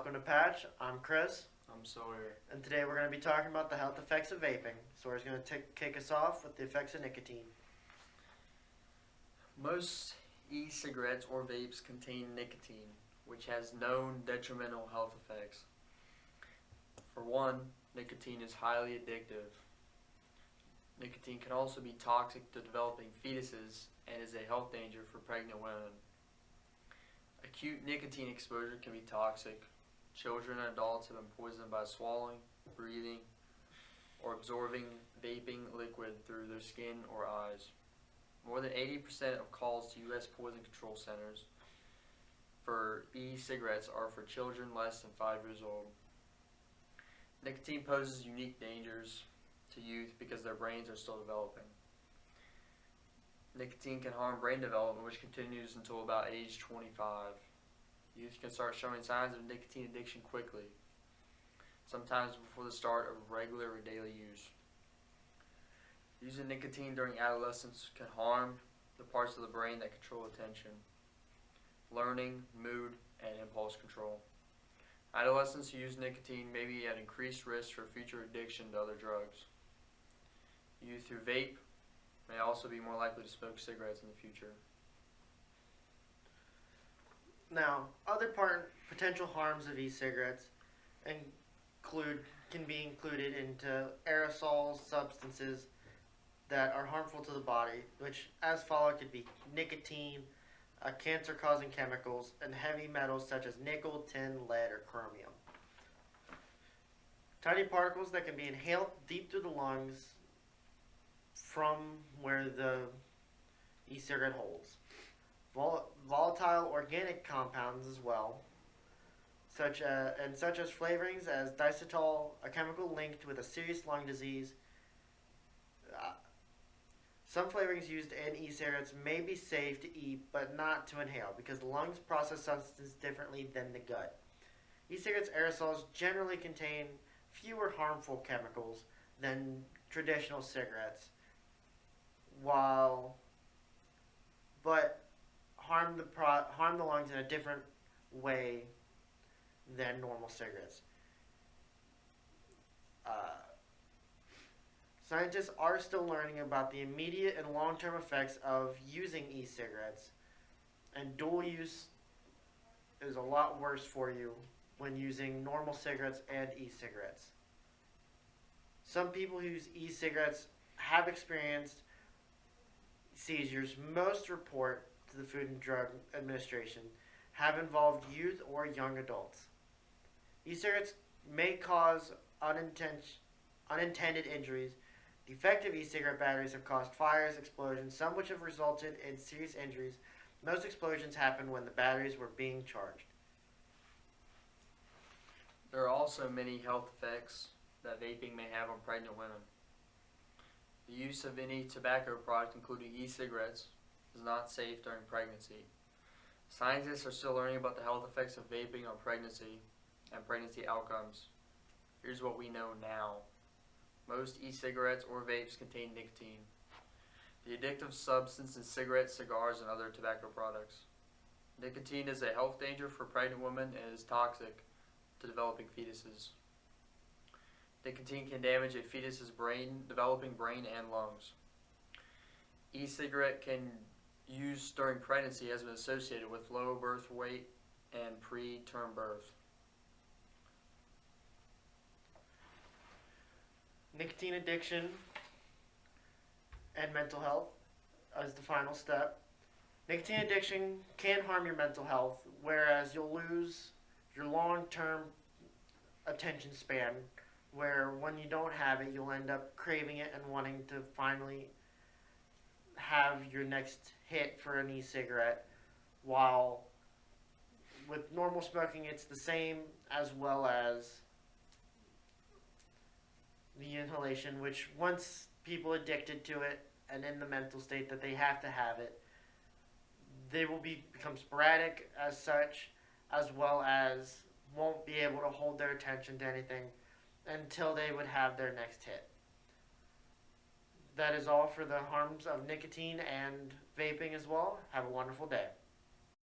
welcome to Patch. I'm Chris, I'm Sawyer. and today we're going to be talking about the health effects of vaping. Sawyer's going to kick us off with the effects of nicotine. Most e-cigarettes or vapes contain nicotine, which has known detrimental health effects. For one, nicotine is highly addictive. Nicotine can also be toxic to developing fetuses and is a health danger for pregnant women. Acute nicotine exposure can be toxic. Children and adults have been poisoned by swallowing, breathing, or absorbing vaping liquid through their skin or eyes. More than 80% of calls to U.S. poison control centers for e-cigarettes are for children less than 5 years old. Nicotine poses unique dangers to youth because their brains are still developing. Nicotine can harm brain development, which continues until about age 25. Youth can start showing signs of nicotine addiction quickly, sometimes before the start of regular or daily use. Using nicotine during adolescence can harm the parts of the brain that control attention, learning, mood, and impulse control. Adolescents who use nicotine may be at increased risk for future addiction to other drugs. Youth who vape may also be more likely to smoke cigarettes in the future. Now, other potential harms of e-cigarettes can be included into aerosols, substances that are harmful to the body, which as followed could be nicotine, cancer-causing chemicals, and heavy metals such as nickel, tin, lead, or chromium. Tiny particles that can be inhaled deep through the lungs from where the e-cigarette holds. Volatile organic compounds as well, such as flavorings as diacetyl, a chemical linked with a serious lung disease. Some flavorings used in e-cigarettes may be safe to eat but not to inhale because the lungs process substances differently than the gut. E-cigarettes aerosols generally contain fewer harmful chemicals than traditional cigarettes, but harm the lungs in a different way than normal cigarettes. Scientists are still learning about the immediate and long-term effects of using e-cigarettes, and dual use is a lot worse for you when using normal cigarettes and e-cigarettes. Some people who use e-cigarettes have experienced seizures. Most report to the Food and Drug Administration have involved youth or young adults. E-cigarettes may cause unintended injuries. Defective e-cigarette batteries have caused fires, explosions, some which have resulted in serious injuries. Most explosions happen when the batteries were being charged. There are also many health effects that vaping may have on pregnant women. The use of any tobacco product, including e-cigarettes, is not safe during pregnancy. Scientists are still learning about the health effects of vaping on pregnancy and pregnancy outcomes. Here's what we know now. Most e-cigarettes or vapes contain nicotine, the addictive substance in cigarettes, cigars, and other tobacco products. Nicotine is a health danger for pregnant women and is toxic to developing fetuses. Nicotine can damage a fetus's developing brain and lungs. E-cigarette can use during pregnancy has been associated with low birth weight and preterm birth. Nicotine addiction and mental health as the final step. Nicotine addiction can harm your mental health, whereas you'll lose your long-term attention span, where when you don't have it, you'll end up craving it and wanting to finally have your next hit for an e-cigarette, while with normal smoking it's the same, as well as the inhalation, which once people addicted to it and in the mental state that they have to have it, they will become sporadic as such, as well as won't be able to hold their attention to anything until they would have their next hit. That is all for the harms of nicotine and vaping as well. Have a wonderful day.